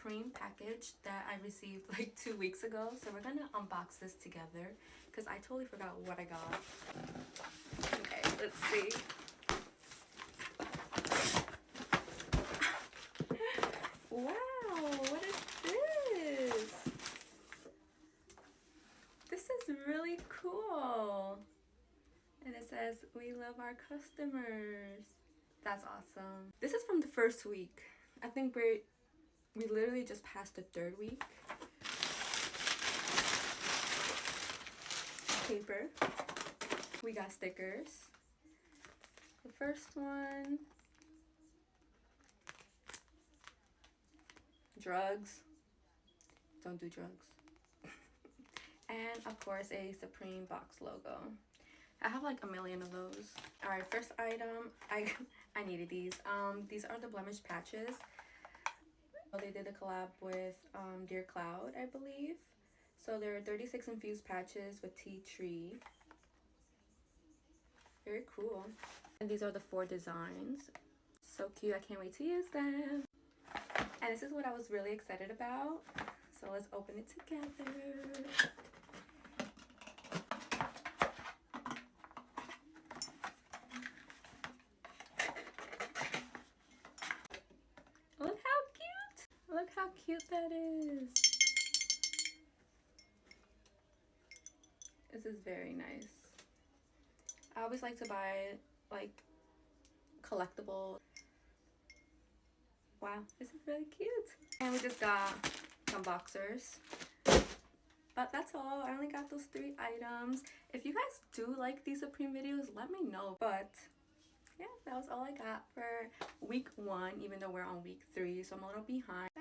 Supreme package that I received like 2 weeks ago. So we're gonna unbox this together because I totally forgot what I got. Okay, let's see. Wow, what is this? This is really cool. And it says, "We love our customers." That's awesome. This is from the first week. I think we literally just passed the third week. Paper. We got stickers. The first one. Drugs. Don't do drugs. And of course a Supreme box logo. I have like a million of those. All right, first item. I needed these. These are the blemish patches. They did a collab with Dear Cloud, I believe. So there are 36 infused patches with tea tree. Very cool. And these are the 4 designs. So cute. I can't wait to use them. And this is what I was really excited about. So let's open it together. Look how cute! Look how cute that is. This is very nice. I always like to buy like collectible. Wow, this is really cute. And we just got some boxers. But that's all. I only got those 3 items. If you guys do like these Supreme videos, let me know. But yeah, that was all I got for week 1, even though we're on week 3, so I'm a little behind.